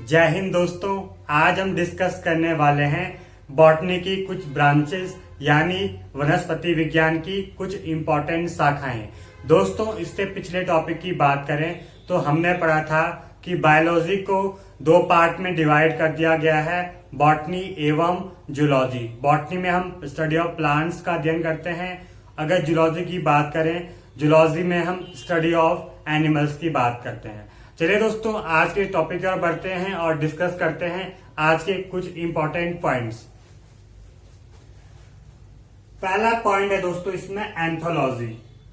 जय हिंद दोस्तों। आज हम डिस्कस करने वाले हैं बॉटनी की कुछ ब्रांचेस यानी वनस्पति विज्ञान की कुछ इम्पोर्टेंट शाखाएं। दोस्तों, इससे पिछले टॉपिक की बात करें तो हमने पढ़ा था कि बायोलॉजी को दो पार्ट में डिवाइड कर दिया गया है, बॉटनी एवं जूलॉजी। बॉटनी में हम स्टडी ऑफ प्लांट्स का अध्ययन करते हैं। अगर जूलॉजी की बात करें, जूलॉजी में हम स्टडी ऑफ एनिमल्स की बात करते हैं। चलिए दोस्तों, आज के टॉपिक पर बढ़ते हैं और डिस्कस करते हैं आज के कुछ इंपॉर्टेंट पॉइंट्स। पहला पॉइंट है दोस्तों इसमें एंथोलॉजी,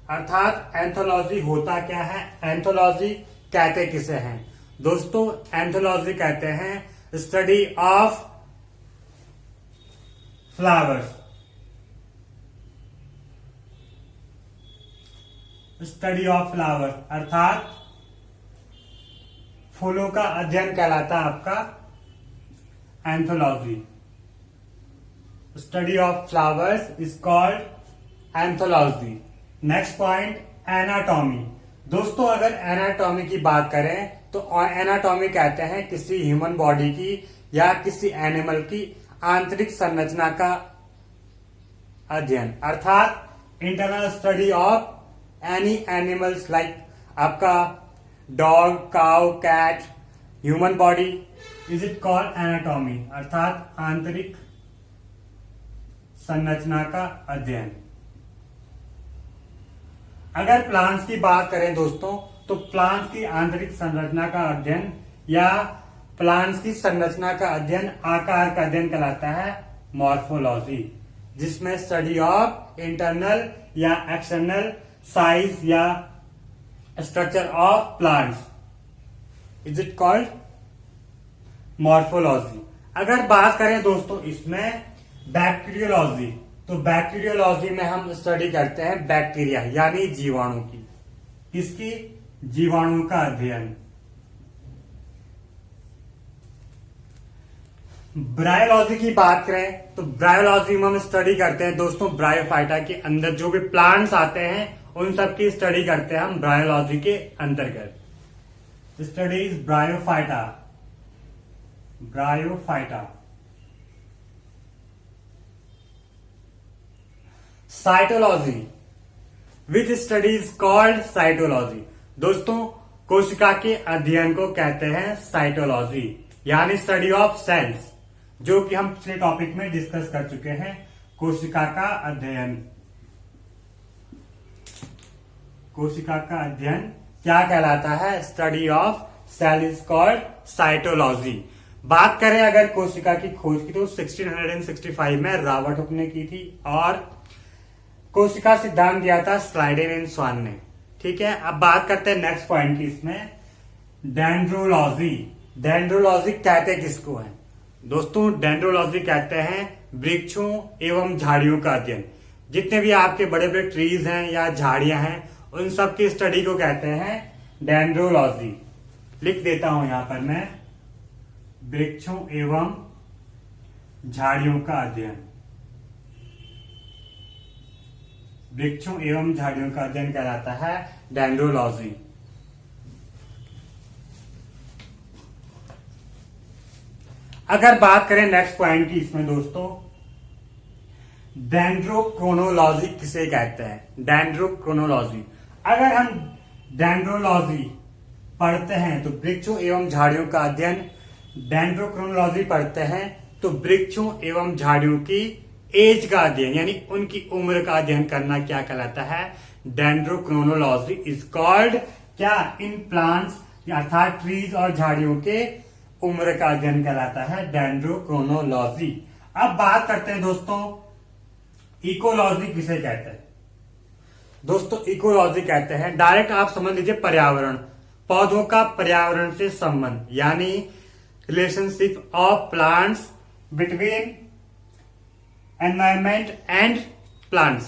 अर्थात एंथोलॉजी होता क्या है, एंथोलॉजी कहते किसे हैं। दोस्तों, एंथोलॉजी कहते हैं study of flowers, study of flowers अर्थात फूलों का अध्ययन कहलाता है आपका anthology. Study of flowers is called anthology. Next point, anatomy. दोस्तों, अगर एनाटॉमी की बात करें तो एनाटॉमी कहते हैं किसी ह्यूमन बॉडी की या किसी एनिमल की आंतरिक संरचना का अध्ययन, अर्थात internal study of any animals like आपका dog, cow, cat, human body is it called anatomy, अर्थात आंतरिक संरचना का अध्ययन। अगर प्लांट्स की बात करें दोस्तों, तो प्लांट्स की आंतरिक संरचना का अध्ययन या प्लांट्स की संरचना का अध्ययन, आकार का अध्ययन कहलाता है मॉर्फोलॉजी, जिसमें स्टडी ऑफ इंटरनल या एक्सटर्नल साइज या structure of plants is it called morphology. अगर बात करें दोस्तों इसमें बैक्टीरियोलॉजी, तो बैक्टीरियोलॉजी में हम स्टडी करते हैं बैक्टीरिया यानी जीवाणु की, किसकी, जीवाणु का अध्ययन। ब्रायोलॉजी की बात करें तो ब्रायोलॉजी में हम स्टडी करते हैं दोस्तों ब्रायोफाइटा के अंदर जो भी प्लांट्स आते हैं उन सब की स्टडी करते हैं हम ब्रायोलॉजी के अंतर्गत। Studies bryophyta, bryophyta. Cytology which studies called cytology. दोस्तों, कोशिका के अध्ययन को कहते हैं साइटोलॉजी यानी स्टडी ऑफ सेल्स, जो कि हम पिछले टॉपिक में डिस्कस कर चुके हैं। कोशिका का अध्ययन, कोशिका का अध्ययन क्या कहलाता है, study of cell is called cytology. बात करें अगर कोशिका की खोज की तो 1665 में राबर्ट ने की थी और कोशिका सिद्धांत दिया था स्लाइडेन एंड स्वान ने। ठीक है, अब बात करते हैं नेक्स्ट पॉइंट की इसमें, डेंड्रोलॉजी। डेंड्रोलॉजी कहते किसको है दोस्तों, डेंड्रोलॉजी कहते हैं वृक्षों एवं झाड़ियों का अध्ययन। जितने भी आपके बड़े बड़े ट्रीज हैं या झाड़ियां हैं उन सब की स्टडी को कहते हैं डेंड्रोलॉजी। लिख देता हूं यहां पर मैं, वृक्षों एवं झाड़ियों का अध्ययन, वृक्षों एवं झाड़ियों का अध्ययन कहलाता है डेंड्रोलॉजी। अगर बात करें नेक्स्ट पॉइंट की इसमें दोस्तों, डेंड्रोक्रोनोलॉजी किसे कहते हैं, डेंड्रोक्रोनोलॉजी। अगर हम डेंड्रोलॉजी पढ़ते हैं तो वृक्षों एवं झाड़ियों का अध्ययन, डेंड्रोक्रोनोलॉजी पढ़ते हैं तो वृक्षों एवं झाड़ियों की एज का अध्ययन यानी उनकी उम्र का अध्ययन करना क्या कहलाता है, डेंड्रोक्रोनोलॉजी इज कॉल्ड क्या, इन प्लांट्स अर्थात ट्रीज और झाड़ियों के उम्र का अध्ययन कहलाता है डेंड्रोक्रोनोलॉजी। अब बात करते हैं दोस्तों इकोलॉजी किसे कहते हैं। दोस्तों, इकोलॉजी कहते हैं, डायरेक्ट आप समझ लीजिए पर्यावरण, पौधों का पर्यावरण से संबंध यानी relationship of plants between environment and plants,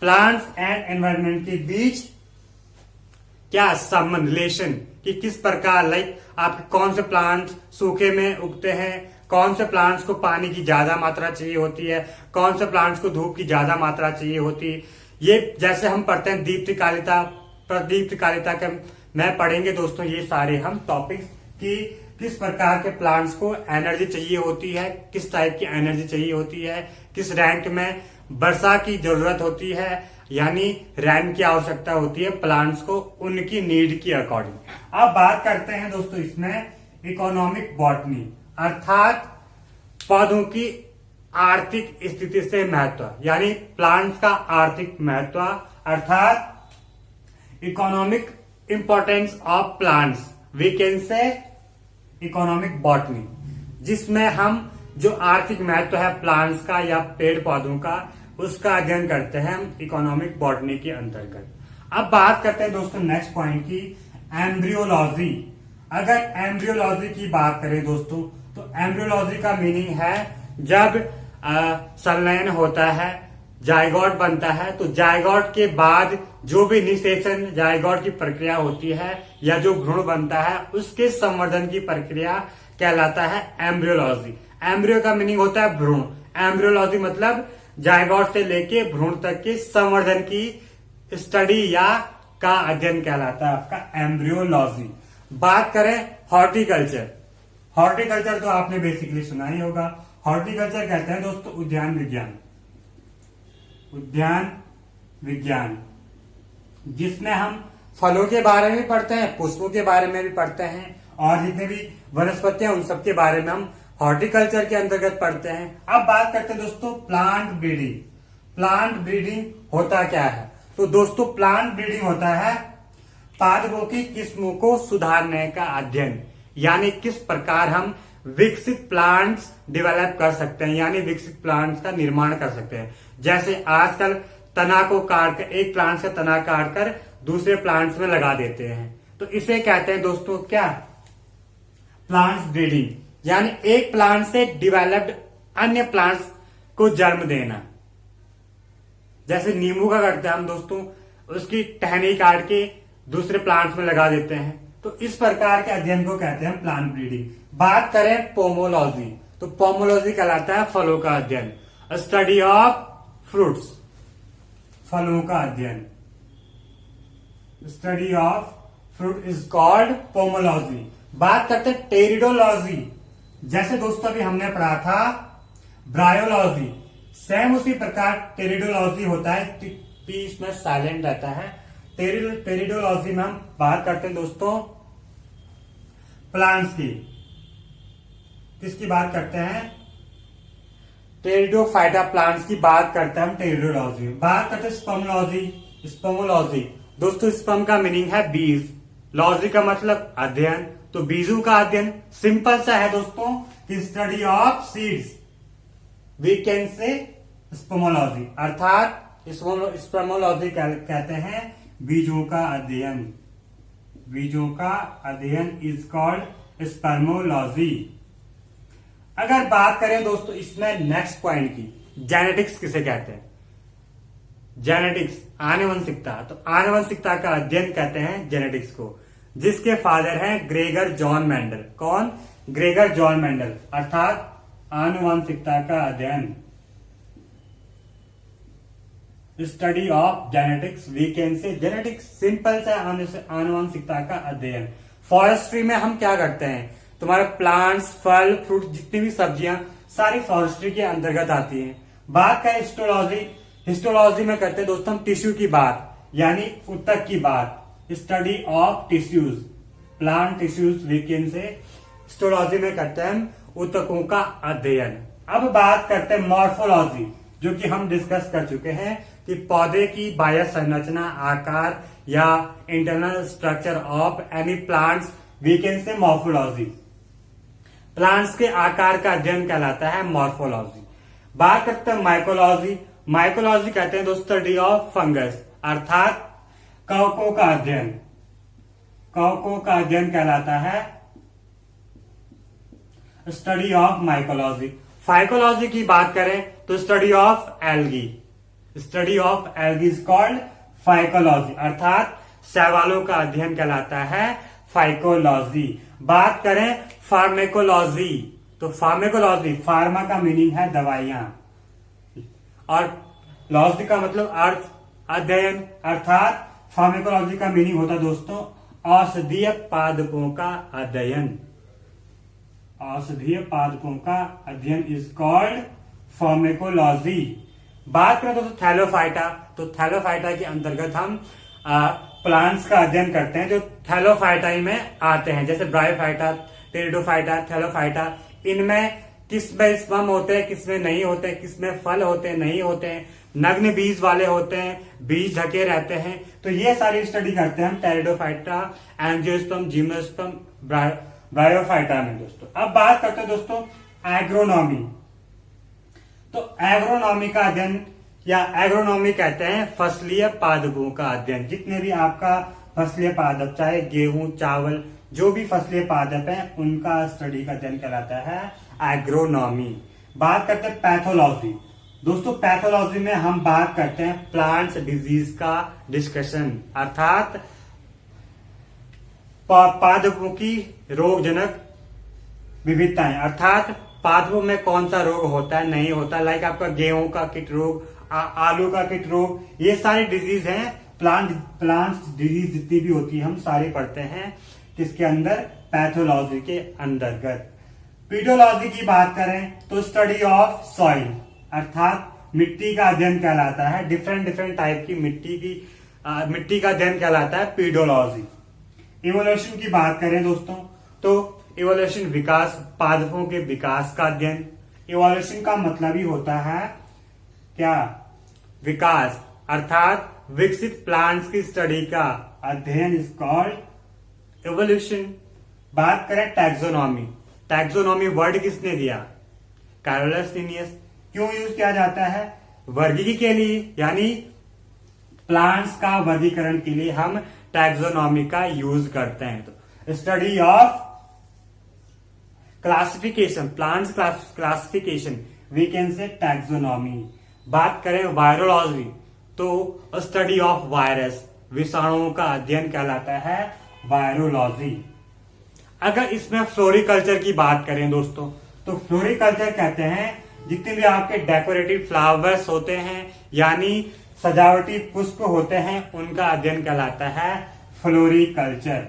plants and environment के बीच क्या संबंध, रिलेशन, कि किस प्रकार लाइक आपके कौन से प्लांट्स सूखे में उगते हैं, कौन से प्लांट्स को पानी की ज्यादा मात्रा चाहिए होती है, कौन से प्लांट्स को धूप की ज्यादा मात्रा चाहिए होती है। ये जैसे हम पढ़ते हैं दीप्तिकालिता, प्रदीप्तिकालिता के में पढ़ेंगे दोस्तों, ये सारे हम टॉपिक्स की किस प्रकार के प्लांट्स को एनर्जी चाहिए होती है, किस टाइप की एनर्जी चाहिए होती है, किस रैंक में वर्षा की जरूरत होती है, यानी रैन की आवश्यकता होती है प्लांट्स को उनकी नीड की अकॉर्डिंग। अब बात करते हैं दोस्तों इसमें इकोनॉमिक बॉटनी, अर्थात पौधों की आर्थिक स्थिति से महत्व, यानी प्लांट्स का आर्थिक महत्व, अर्थात economic importance of plants, we can say economic botany, जिसमें हम जो आर्थिक महत्व है प्लांट्स का या पेड़ पौधों का उसका अध्ययन करते हैं हम इकोनॉमिक बॉटनी के अंतर्गत। अब बात करते हैं दोस्तों नेक्स्ट पॉइंट की, एम्ब्रियोलॉजी। अगर एम्ब्रियोलॉजी की बात करें दोस्तों तो एम्ब्रियोलॉजी का मीनिंग है जब संलयन होता है, जायगोट बनता है, तो जायगोट के बाद जो भी निषेचन जायगोट की प्रक्रिया होती है या जो भ्रूण बनता है उसके संवर्धन की प्रक्रिया कहलाता है एम्ब्रियोलॉजी। एम्ब्रियो का मीनिंग होता है भ्रूण, एम्ब्रियोलॉजी मतलब जायगोट से लेके भ्रूण तक के संवर्धन की स्टडी या का अध्ययन कहलाता है आपका एम्ब्रियोलॉजी। बात करें हॉर्टिकल्चर, हॉर्टिकल्चर तो आपने बेसिकली सुना ही होगा। हॉर्टिकल्चर कहते हैं दोस्तों उद्यान विज्ञान, उद्यान विज्ञान, जिसमें हम फलों के बारे में पढ़ते हैं, पुष्पों के बारे में भी पढ़ते हैं और जितने भी वनस्पतियां उन सब के बारे में हम हॉर्टिकल्चर के अंतर्गत पढ़ते हैं। अब बात करते हैं दोस्तों प्लांट ब्रीडिंग। प्लांट ब्रीडिंग होता क्या है? तो दोस्तों प्लांट ब्रीडिंग होता है पादपों की किस्मों को सुधारने का अध्ययन, यानी किस प्रकार हम विकसित प्लांट्स डेवलप कर सकते हैं, यानी विकसित प्लांट्स का निर्माण कर सकते हैं। जैसे आजकल तना को काट कर, एक प्लांट से तना काट कर दूसरे प्लांट्स में लगा देते हैं, तो इसे कहते हैं दोस्तों क्या? प्लांट्स ब्रीडिंग, यानी एक प्लांट से डिवेलप्ड अन्य प्लांट्स को जन्म देना। जैसे नींबू का करते हैं हम दोस्तों, उसकी टहनी काट के दूसरे प्लांट्स में लगा देते हैं, तो इस प्रकार के अध्ययन को कहते हैं प्लांट ब्रीडिंग। बात करें पोमोलॉजी, तो पोमोलॉजी कहलाता है फलों का अध्ययन, स्टडी ऑफ फ्रूट्स, फलों का अध्ययन, study of fruit is called pomology. बात करते हैं टेरिडोलॉजी, जैसे दोस्तों अभी हमने पढ़ा था ब्रायोलॉजी, सेम उसी प्रकार टेरिडोलॉजी होता है, टी इसमें साइलेंट रहता है। टेरिडोलॉजी में हम बात करते हैं दोस्तों प्लांट्स की, किसकी बात करते हैं? टेरिडोफाइटा प्लांट्स की बात करते हैं हम टेरिडोलॉजी। बात करते हैं स्पर्मोलॉजी, स्पर्मोलॉजी दोस्तों स्पर्म का मीनिंग है बीज, लॉजी का मतलब अध्ययन, तो बीजों का अध्ययन सिंपल सा है दोस्तों कि study of seeds, we can say spermology, अर्थात स्पर्मोलॉजी कहते हैं बीजों का अध्ययन, बीजों का अध्ययन इज कॉल्ड स्पर्मोलॉजी। अगर बात करें दोस्तों इसमें नेक्स्ट पॉइंट की, जेनेटिक्स किसे कहते हैं? जेनेटिक्स आनुवंशिकता, तो आनुवंशिकता का अध्ययन कहते हैं जेनेटिक्स को, जिसके फादर हैं ग्रेगर जॉन मेंडल। कौन? ग्रेगर जॉन मेंडल, अर्थात आनुवंशिकता का अध्ययन, study of genetics, we can say genetics, simple सा आनुवंशिकता का अध्ययन। फॉरेस्ट्री में हम क्या करते हैं? तुम्हारे प्लांट्स, फल, फ्रूट, जितनी भी सब्जियां सारी फॉरेस्ट्री के अंतर्गत आती हैं। बात करें हिस्टोलॉजी, हिस्टोलॉजी में करते हैं दोस्तों हम टिश्यू की बात, यानी ऊतक की बात, study of tissues, plant tissues, we can say histology में करते हैं हम ऊतकों का अध्ययन। अब बात करते हैं मॉर्फोलॉजी, जो कि हम डिस्कस कर चुके हैं कि पौधे की बाह्य संरचना, आकार या internal structure of any plants, we can say morphology, plants के आकार का अध्ययन कहलाता है मॉर्फोलॉजी। बात करते हैं माइकोलॉजी, माइकोलॉजी कहते हैं दोस्तों स्टडी ऑफ फंगस, अर्थात कवकों का अध्ययन, कवकों का अध्ययन कहलाता है स्टडी ऑफ माइकोलॉजी। फाइकोलॉजी की बात करें तो study of algae, study of algae is called phycology, अर्थात शैवालों का अध्ययन कहलाता है फाइकोलॉजी। बात करें फार्मेकोलॉजी, तो फार्मेकोलॉजी, फार्मा का मीनिंग है दवाइयां और लॉजी का मतलब अर्थ, अध्ययन, अर्थात फार्मेकोलॉजी का मीनिंग होता है दोस्तों औषधीय पादपों का अध्ययन, औषधीय पादपों का अध्ययन इज कॉल्ड फार्मेकोलॉजी। बात करें दोस्तों थैलोफाइटा, तो थैलोफाइटा के अंतर्गत हम प्लांट्स का अध्ययन करते हैं जो थैलोफाइटा में आते हैं, जैसे ब्रायोफाइटा, टेरिडोफाइटा, थैलोफाइटा। इनमें किसमें स्पर्म होते हैं, किसमें नहीं होते, किसमें फल होते हैं, नहीं होते हैं, नग्न बीज वाले होते हैं, बीज ढके रहते हैं। तो ये सारी स्टडी करते हैं हम टेरिडोफाइटा, एंजियोस्पर्म, जिम्नोस्पर्म, ब्रायोफाइटा में दोस्तों। अब बात करते हैं दोस्तों एग्रोनॉमी। तो एग्रोनॉमी का अध्ययन या एग्रोनॉमी कहते हैं फसलीय पादपों का अध्ययन। जितने भी आपका फसलीय पादप, चाहे गेहूं, चावल, जो भी फसलीय पादप है उनका स्टडी का अध्ययन कहलाता है एग्रोनॉमी। बात करते हैं पैथोलॉजी। दोस्तों पैथोलॉजी में हम बात करते हैं प्लांट्स डिजीज का डिस्कशन, अर्थात पादपों की रोगजनक विविधताएं, अर्थात पादपों में कौन सा रोग होता है, नहीं होता। लाइक आपका गेहूं का कीट रोग, आलू का कीट रोग, ये सारी डिजीज हैं। प्लांट्स डिजीज जितनी भी होती है हम सारी पढ़ते हैं किसके अंदर, पैथोलॉजी के अंतर्गत। पीडोलॉजी की बात करें तो स्टडी ऑफ सॉइल, अर्थात मिट्टी का अध्ययन कहलाता है। डिफरेंट टाइप की मिट्टी का अध्ययन कहलाता है पीडोलॉजी। इवोल्यूशन की बात करें दोस्तों तो इवोल्यूशन विकास, पादपों के विकास का अध्ययन। इवोल्यूशन का मतलब ही होता है क्या, विकास, अर्थात विकसित प्लांट्स की स्टडी का अध्ययन इज कॉल्ड इवोल्यूशन। बात करें टैक्सोनॉमी। टैक्सोनॉमी वर्ड किसने दिया, कैरोलस लिनियस। क्यों यूज किया जाता है, वर्गीकरण के लिए, यानी प्लांट्स का वर्गीकरण के लिए हम टैक्सोनॉमी का यूज करते हैं। तो study of classification, plants classification, we can say taxonomy. बात करें वायरोलॉजी तो स्टडी ऑफ वायरस, विषाणुओं का अध्ययन कहलाता है वायरोलॉजी। अगर इसमें फ्लोरिकल्चर की बात करें दोस्तों तो फ्लोरिकल्चर कहते हैं जितने भी आपके डेकोरेटिव फ्लावर्स होते हैं, यानी सजावटी पुष्प होते हैं, उनका अध्ययन कहलाता है फ्लोरिकल्चर।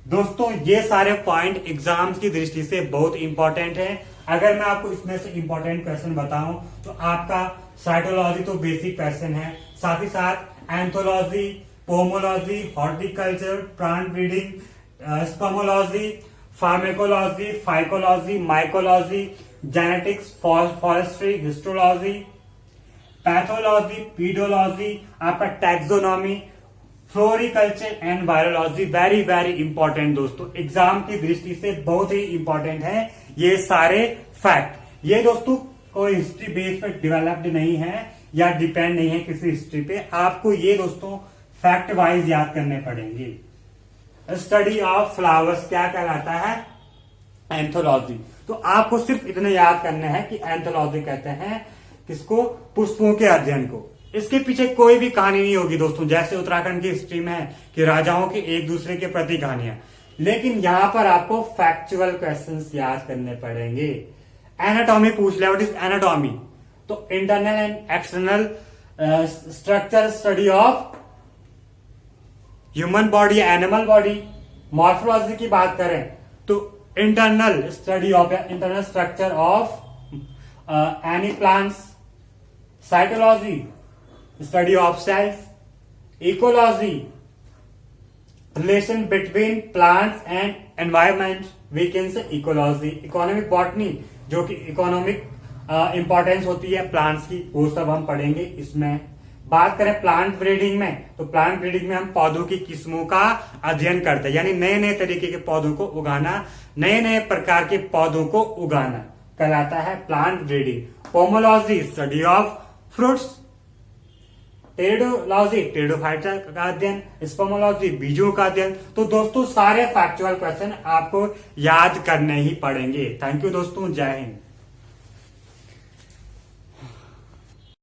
दोस्तों ये सारे पॉइंट एग्जाम्स की दृष्टि से बहुत इंपॉर्टेंट है। अगर मैं आपको इसमें से इंपॉर्टेंट क्वेश्चन बताऊं तो आपका साइटोलॉजी तो बेसिक क्वेश्चन है, साथ ही साथ anthology, pomology, horticulture, plant breeding, spermology, pharmacology, phycology, mycology, genetics, forestry, histology, pathology, pedology, आपका taxonomy, floriculture and virology. Very very important दोस्तों, एग्जाम की दृष्टि से बहुत ही इंपॉर्टेंट है ये सारे फैक्ट। ये दोस्तों कोई हिस्ट्री बेस पर डेवलप्ड नहीं है या डिपेंड नहीं है किसी हिस्ट्री पे, आपको ये दोस्तों फैक्ट वाइज याद करने पड़ेंगे। स्टडी ऑफ फ्लावर्स क्या कहलाता है, एंथोलॉजी। तो आपको सिर्फ इतने याद करने हैं कि एंथोलॉजी कहते हैं किसको, पुष्पों के अध्ययन को। इसके पीछे कोई भी कहानी नहीं होगी दोस्तों, जैसे उत्तराखंड की हिस्ट्री में है कि राजाओं की एक दूसरे के प्रति कहानियां, लेकिन यहां पर आपको फैक्चुअल क्वेश्चंस याद करने पड़ेंगे। एनाटॉमी पूछ लिया, व्हाट इज एनाटॉमी, तो internal and external structure study of human body, animal body. Morphology की बात करें तो internal study of internal structure of any plants. Cytology study of cells. Ecology relation between plants and environment, we can say ecology. Economic botany जो कि economic importance होती है plants की, वो सब हम पढ़ेंगे इसमें। बात करें प्लांट ब्रीडिंग में तो प्लांट ब्रीडिंग में हम पौधों की किस्मों का अध्ययन करते हैं, यानी नए नए तरीके के पौधों को उगाना, नए नए प्रकार के पौधों को उगाना कहलाता है plant breeding. Pomology study of fruits. Pteridology pteridophyta का अध्ययन। स्पर्मोलॉजी बीजों का अध्ययन। तो दोस्तों सारे फैक्चुअल क्वेश्चन आपको याद करने ही पड़ेंगे। थैंक यू दोस्तों, जय हिंद।